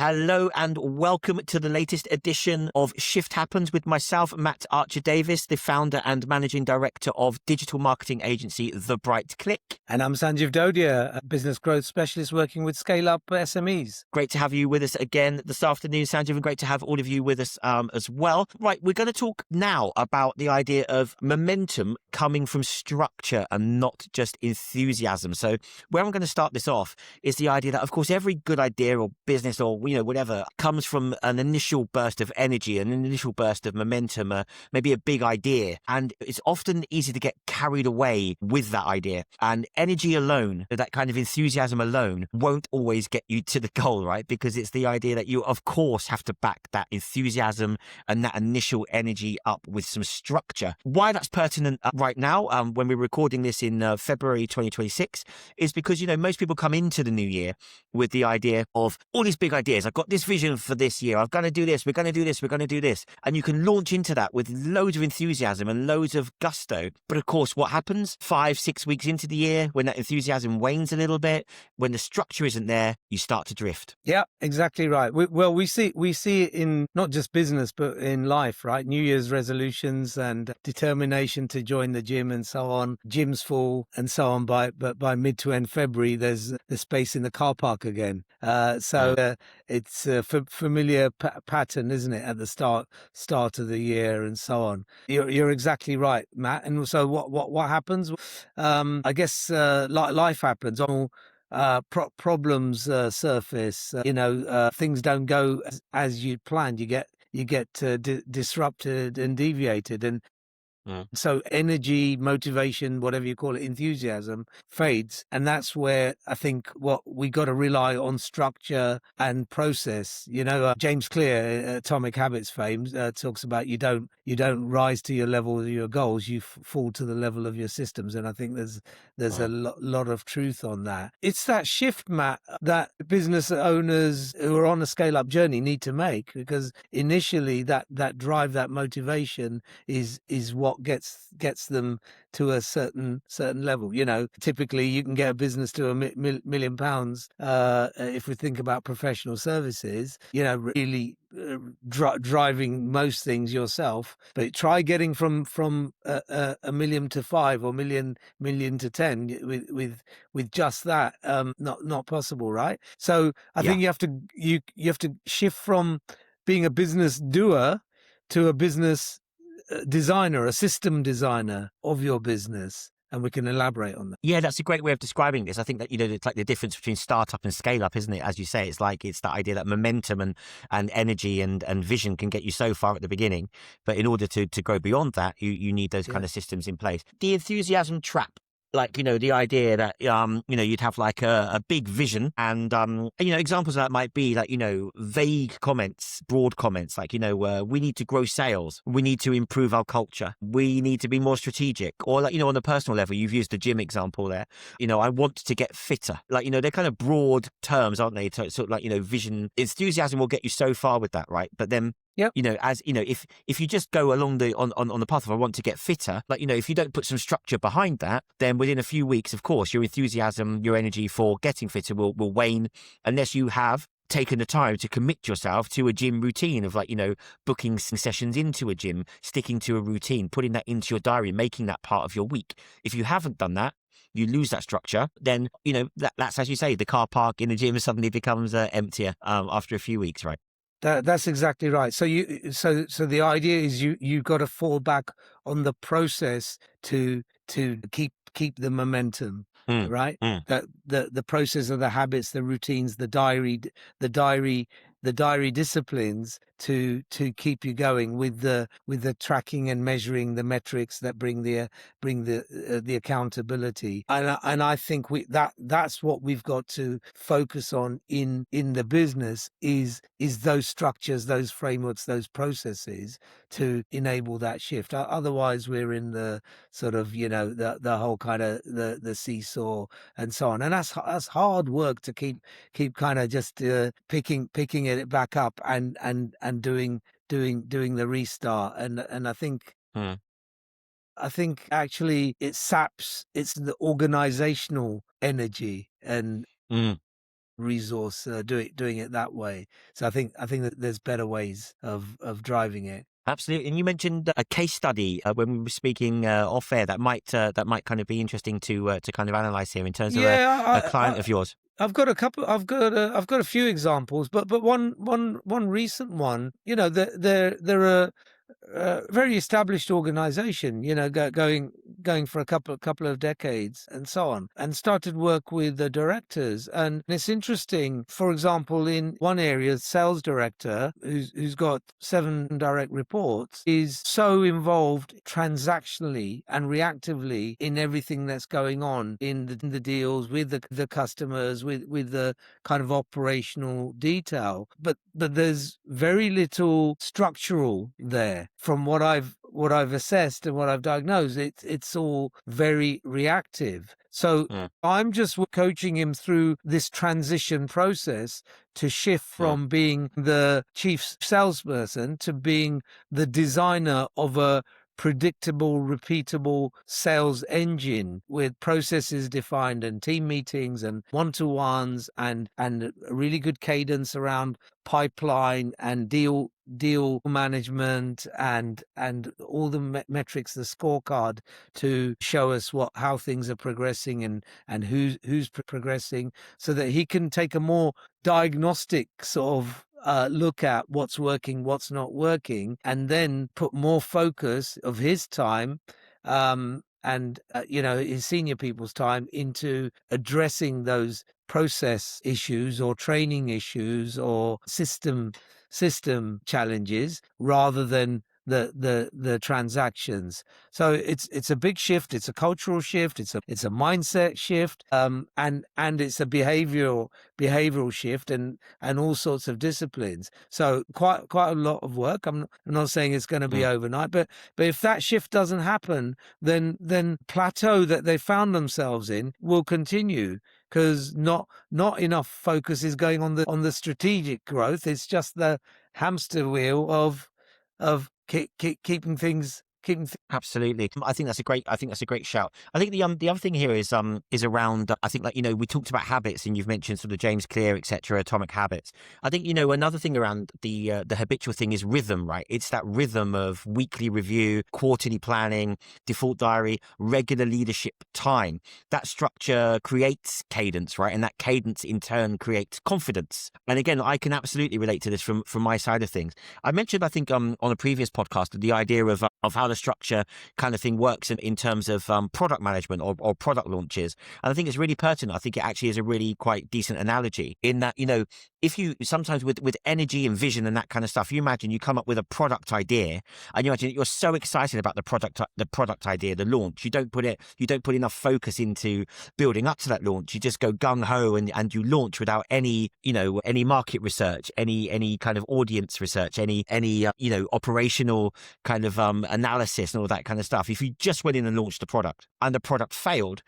Hello and welcome to the latest edition of Shift Happens with myself, Matt Archer Davis, the founder and managing director of digital marketing agency The Bright Click. And I'm Sanjeev Dodia, a business growth specialist working with scale-up SMEs. Great to have you with us again this afternoon, Sanjeev, and great to have all of you with us as well. Right, we're going to talk now about the idea of momentum coming from structure and not just enthusiasm. So where I'm going to start this off is the idea that, of course, every good idea or business or whatever comes from an initial burst of energy, an initial burst of momentum, maybe a big idea. And it's often easy to get carried away with that idea. And energy alone, that kind of enthusiasm alone, won't always get you to the goal, right? Because it's the idea that you, of course, have to back that enthusiasm and that initial energy up with some structure. Why that's pertinent right now, when we're recording this in February 2026, is because, most people come into the new year with the idea of all these big ideas. I've got this vision for this year. I'm going to do this. We're going to do this. We're going to do this. And you can launch into that with loads of enthusiasm and loads of gusto. But of course, what happens 5-6 weeks into the year when that enthusiasm wanes a little bit, when the structure isn't there, you start to drift. Yeah, exactly right. We see it in not just business, but in life, right? New Year's resolutions and determination to join the gym and so on. Gyms full and so on. But by mid to end February, there's the space in the car park again. It's a familiar pattern, isn't it? At the start of the year and so on. You're exactly right, Matt. And so what happens? I guess life happens. Problems surface. Things don't go as you planned. You get disrupted and deviated, and so energy, motivation, whatever you call it, enthusiasm fades. And that's where I think what we got to rely on structure and process. James Clear, Atomic Habits fame, talks about you don't rise to your level of your goals, you fall to the level of your systems. And I think there's a lot of truth on that. It's that shift, Matt, that business owners who are on a scale-up journey need to make, because initially that drive, that motivation is what gets them to a certain level. Typically you can get a business to £1 million if we think about professional services, really driving most things yourself. But try getting from a million to 5 or million to 10 with just that. Not possible, right? So I think you have to shift from being a business doer to a business designer, a system designer of your business. And we can elaborate on that. Yeah, that's a great way of describing this. I think that, it's like the difference between startup and scale up, isn't it? As you say, it's that idea that momentum and energy and vision can get you so far at the beginning. But in order to grow beyond that, you need those kind of systems in place. The enthusiasm trap. The idea that, you'd have like a big vision and, examples of that might be like, vague comments, broad comments, like, we need to grow sales. We need to improve our culture. We need to be more strategic. Or like, on the personal level, you've used the gym example there. I want to get fitter. Like, they're kind of broad terms, aren't they? Sort of like, vision, enthusiasm will get you so far with that, right? But then, if you just go along on the path of I want to get fitter, like, if you don't put some structure behind that, then within a few weeks, of course, your enthusiasm, your energy for getting fitter will wane unless you have taken the time to commit yourself to a gym routine of booking some sessions into a gym, sticking to a routine, putting that into your diary, making that part of your week. If you haven't done that, you lose that structure, then, that's, as you say, the car park in the gym suddenly becomes emptier after a few weeks, right? That's exactly right. So the idea is you got to fall back on the process to keep the momentum, right? That the process of the habits, the routines, the diary disciplines to keep you going with the tracking and measuring the metrics that bring the accountability. And I think that's what we've got to focus on in the business is those structures, those frameworks, those processes to enable that shift. Otherwise, we're in the sort of the whole kind of the seesaw and so on. And that's hard work to keep kind of just picking it back up and doing the restart. And I think actually it saps the organizational energy and resource doing it that way. So I think that there's better ways of driving it. Absolutely. And you mentioned a case study when we were speaking off air that might kind of be interesting to kind of analyze here in terms of a Yeah, client of yours. I've got a couple. I've got a few examples, but one recent one. There are very established organization, going for a couple of decades and so on, and started work with the directors. And it's interesting, for example, in one area, sales director who's got 7 direct reports is so involved transactionally and reactively in everything that's going on in the deals with the customers, with the kind of operational detail. But there's very little structural there from what I've assessed and what I've diagnosed. It's all very reactive. So Mm, I'm just coaching him through this transition process to shift mm, from being the chief salesperson to being the designer of a predictable, repeatable sales engine with processes defined and team meetings and one-to-ones and a really good cadence around pipeline and deal management and all the metrics, the scorecard to show us how things are progressing and who's progressing, so that he can take a more diagnostic sort of look at what's working, what's not working, and then put more focus of his time and his senior people's time into addressing those process issues or training issues or system challenges rather than the transactions. So it's a big shift. It's a cultural shift. It's a mindset shift. And it's a behavioral shift and all sorts of disciplines. So quite a lot of work. I'm not saying it's going to be mm. overnight, but if that shift doesn't happen, then plateau that they found themselves in will continue, because not enough focus is going on the strategic growth. It's just the hamster wheel of keeping. Absolutely. I think that's a great shout. I think the other thing here is around I think, like, we talked about habits, and you've mentioned sort of James Clear, etc., Atomic Habits. I think, another thing around the habitual thing is rhythm, right? It's that rhythm of weekly review, quarterly planning, default diary, regular leadership time. That structure creates cadence, right? And that cadence in turn creates confidence. And again, I can absolutely relate to this from my side of things. I mentioned, I think, on a previous podcast, the idea of how the structure kind of thing works in terms of product management or product launches. And I think it's really pertinent. I think it actually is a really quite decent analogy in that, if you sometimes with energy and vision and that kind of stuff, you imagine you come up with a product idea and you imagine you're so excited about the product idea, the launch. You don't put enough focus into building up to that launch. You just go gung ho and you launch without any market research, any kind of audience research, any operational kind of analysis and all that kind of stuff. If you just went in and launched the product and the product failed,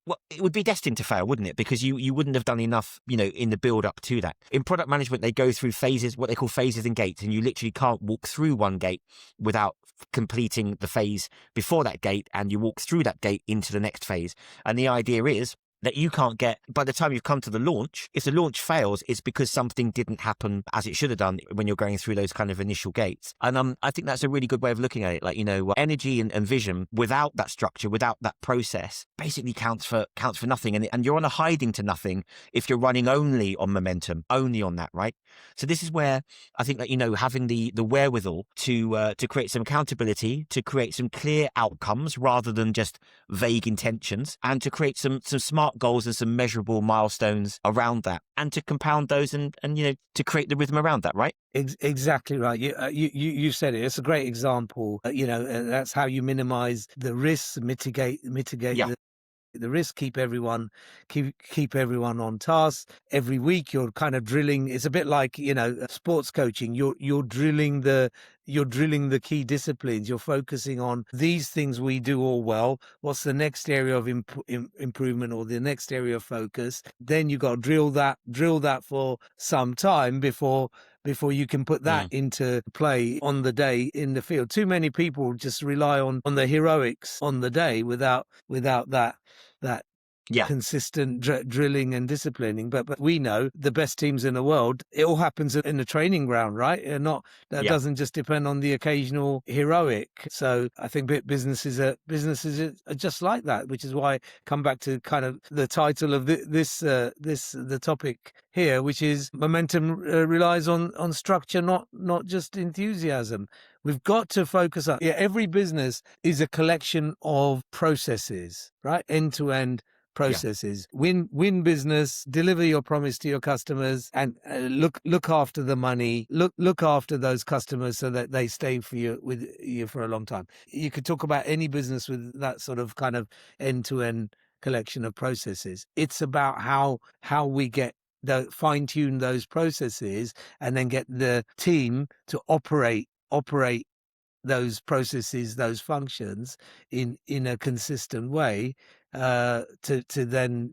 well, it would be destined to fail, wouldn't it? Because you wouldn't have done enough, in the build up to that. In product management, they go through phases, what they call phases and gates, and you literally can't walk through one gate without completing the phase before that gate, and you walk through that gate into the next phase. And the idea is that you can't get, by the time you've come to the launch, if the launch fails, it's because something didn't happen as it should have done when you're going through those kind of initial gates. And I think that's a really good way of looking at it. Like, energy and vision without that structure, without that process, basically counts for nothing. And you're on a hiding to nothing if you're running only on momentum, only on that, right? So this is where I think that, having the wherewithal to create some accountability, to create some clear outcomes rather than just vague intentions, and to create some smart goals and some measurable milestones around that, and to compound those and to create the rhythm around that, right? Exactly right. You said it. It's a great example. That's how you minimize the risks, mitigate Yeah. the risk, keep everyone on task. Every week you're kind of drilling. It's a bit like sports coaching. You're drilling the key disciplines. You're focusing on these things we do all well. What's the next area of improvement or the next area of focus? Then you got to drill that for some time before you can put that Mm. into play on the day in the field. Too many people just rely on the heroics on the day without that Yeah. consistent drilling and disciplining. But we know the best teams in the world, it all happens in the training ground, right? And not that Yeah. doesn't just depend on the occasional heroic. So I think businesses are just like that, which is why I come back to kind of the title of the topic here, which is momentum relies on structure, not just enthusiasm. We've got to focus on, every business is a collection of processes, right? End to end Yeah. processes. Win business, deliver your promise to your customers, and look after the money. Look after those customers so that they stay with you for a long time. You could talk about any business with that sort of kind of end to end collection of processes. It's about how we get fine tune those processes and then get the team to operate those processes, those functions in a consistent way, to then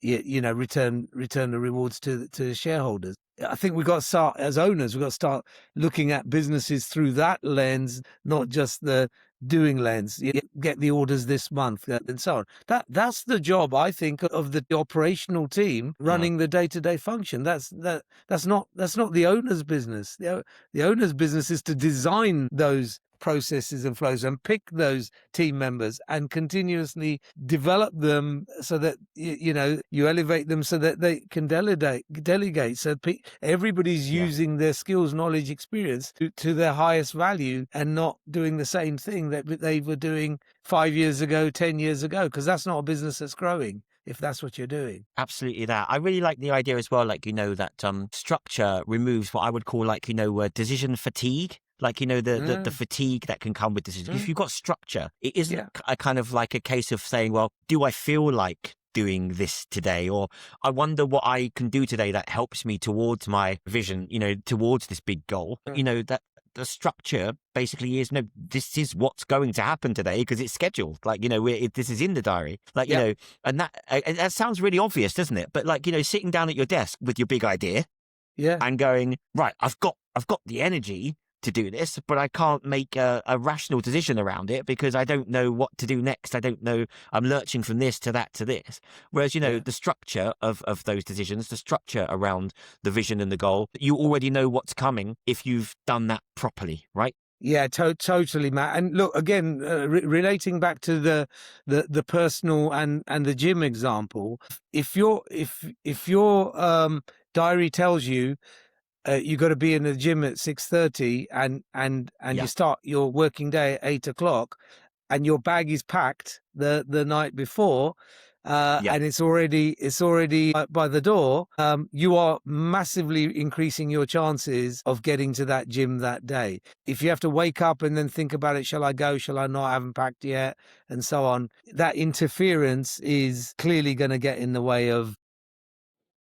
return the rewards to the shareholders. I think we've got to start, as owners, we've got to start looking at businesses through that lens, not just the doing lens. You get the orders this month, and so on. That's the job, I think, of the operational team running the day-to-day function. That's not the owner's business. The owner's business is to design those processes and flows and pick those team members and continuously develop them so that you elevate them so that they can delegate, so everybody's Yeah. using their skills, knowledge, experience to their highest value, and not doing the same thing that they were doing 5 years ago, 10 years ago, because that's not a business that's growing if that's what you're doing. Absolutely that. I really like the idea as well, like, that structure removes what I would call, like, decision fatigue. Like, the fatigue that can come with decision. If you've got structure, it isn't a kind of like a case of saying, well, do I feel like doing this today? Or I wonder what I can do today that helps me towards my vision, towards this big goal. That the structure basically is, no, this is what's going to happen today because it's scheduled. Like, this is in the diary. Like, and that sounds really obvious, doesn't it? But like, sitting down at your desk with your big idea and going, right, I've got the energy to do this, but I can't make a rational decision around it because I don't know what to do next. I don't know. I'm lurching from this to that to this. Whereas, the structure of those decisions, the structure around the vision and the goal, you already know what's coming if you've done that properly, right? Yeah, totally, Matt. And look, again, relating back to the personal and the gym example, if your diary tells you you got to be in the gym at 6:30 and you start your working day at 8 o'clock, and your bag is packed the night before, and it's already by the door, you are massively increasing your chances of getting to that gym that day. If you have to wake up and then think about it, shall I go, shall I not, I haven't packed yet, and so on, that interference is clearly going to get in the way of.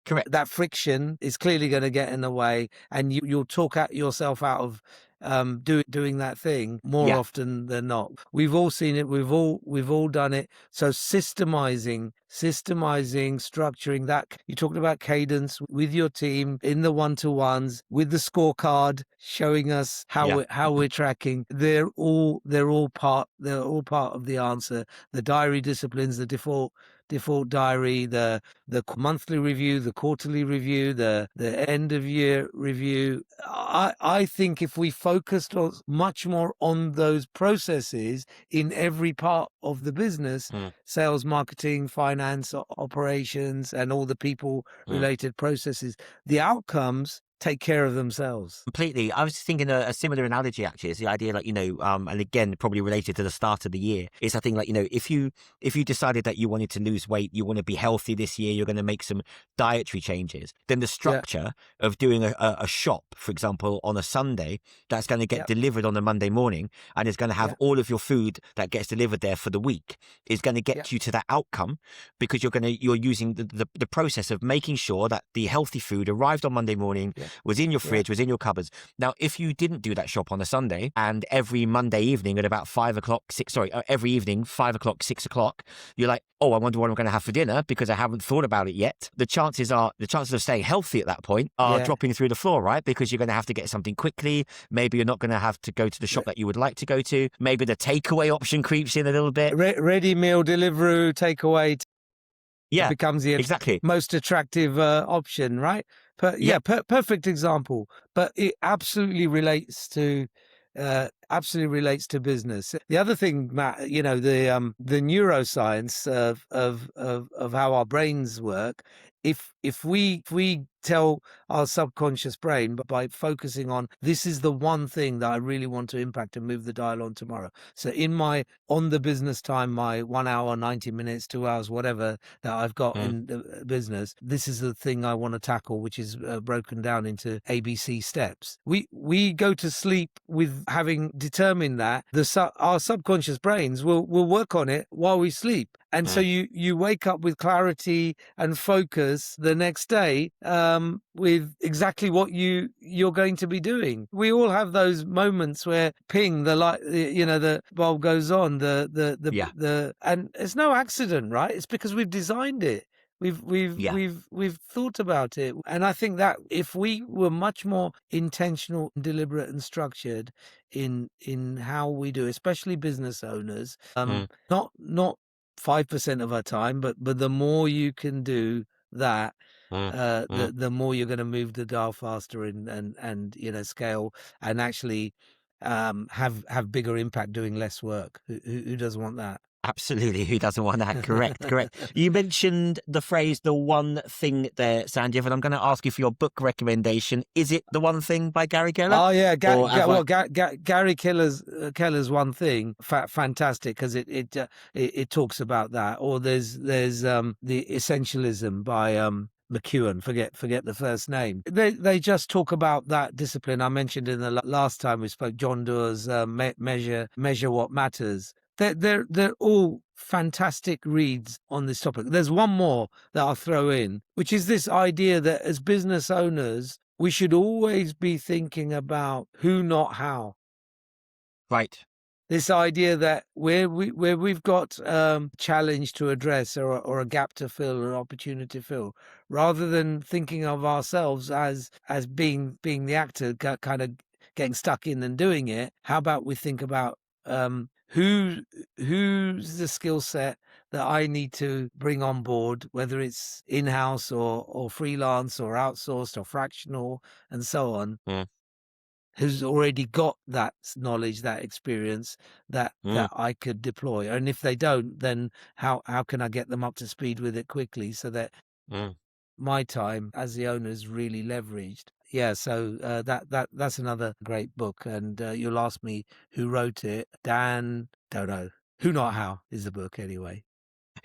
Correct. That friction is clearly going to get in the way, and you'll talk yourself out of doing that thing more often than not. We've all seen it. We've all done it. So systemizing, structuring that. You talked about cadence with your team in the one-to-ones, with the scorecard showing us how we're tracking. They're all part of the answer. The diary disciplines, the default diary, the monthly review, the quarterly review, the end of year review. I think if we focused much more on those processes in every part of the business, sales, marketing, finance, operations, and all the people related processes, the outcomes take care of themselves. Completely. I was thinking a similar analogy, actually. It's the idea, like, and again, probably related to the start of the year, is I think, like, if you decided that you wanted to lose weight, you want to be healthy this year, you're going to make some dietary changes, then the structure of doing a shop, for example, on a Sunday, that's going to get delivered on a Monday morning, and is going to have all of your food that gets delivered there for the week, is going to get you to that outcome, because you're using the process of making sure that the healthy food arrived on Monday morning, was in your Yeah. fridge, was in your cupboards. Now, if you didn't do that shop on a Sunday, and every Monday evening at about 5 o'clock, every evening, 5 o'clock, 6 o'clock, you're like, oh, I wonder what I'm going to have for dinner because I haven't thought about it yet. The chances of staying healthy at that point are Yeah. dropping through the floor, right? Because you're going to have to get something quickly. Maybe you're not going to have to go to the shop that you would like to go to. Maybe the takeaway option creeps in a little bit. Ready meal delivery, takeaway. It Yeah, becomes the exactly. most attractive option, right? Yeah. Perfect example. But it absolutely relates to business. The other thing, Matt, you know, the neuroscience of how our brains work. If we tell our subconscious brain, but by focusing on this is the one thing that I really want to impact and move the dial on tomorrow. So in my on the business time, my 1 hour, 90 minutes, 2 hours, whatever that I've got in the business, this is the thing I want to tackle, which is broken down into ABC steps. We go to sleep with having determined that our subconscious brains will work on it while we sleep. And so you wake up with clarity and focus the next day with exactly what you're going to be doing. We all have those moments where ping, the light, the bulb goes on, and it's no accident, right? It's because we've designed it. We've thought about it. And I think that if we were much more intentional, deliberate and structured in how we do, especially business owners, not 5% of our time, but the more you can do that, the more you're going to move the dial faster and scale and actually have bigger impact doing less work. Who doesn't want that? Absolutely. Who doesn't want that? Correct. You mentioned the phrase, the one thing there, Sanjeev, and I'm going to ask you for your book recommendation. Is it The One Thing by Gary Keller? Oh, yeah. Gary Keller's One Thing, fantastic, because it talks about that. Or there's The Essentialism by McEwen, forget the first name. They just talk about that discipline I mentioned in the last time we spoke. John Doerr's measure what matters. They're all fantastic reads on this topic. There's one more that I'll throw in, which is this idea that as business owners, we should always be thinking about who, not how. Right. This idea that where we've got challenge to address or a gap to fill or an opportunity to fill, rather than thinking of ourselves as being the actor, kind of getting stuck in and doing it. How about we think about who's the skill set that I need to bring on board, whether it's in-house or freelance or outsourced or fractional and so on. Who's already got that knowledge, that experience that I could deploy. And if they don't, then how can I get them up to speed with it quickly so that my time as the owner is really leveraged? Yeah, so that's another great book. And you'll ask me who wrote it. Dan, don't know. Who Not How is the book anyway.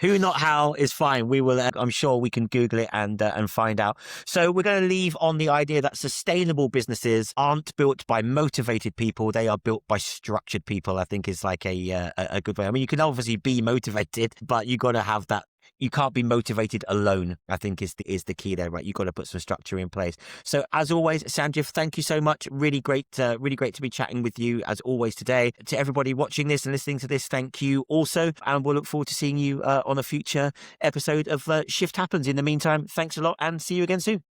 Who, not how is fine. We will, I'm sure we can Google it and find out. So we're going to leave on the idea that sustainable businesses aren't built by motivated people. They are built by structured people, I think is like a good way. I mean, you can obviously be motivated, but you got to have that. You can't be motivated alone, I think is the key there, right? You've got to put some structure in place. So as always, Sanjeev, thank you so much. Really great to be chatting with you as always today. To everybody watching this and listening to this, thank you also. And we'll look forward to seeing you on a future episode of Shift Happens. In the meantime, thanks a lot and see you again soon.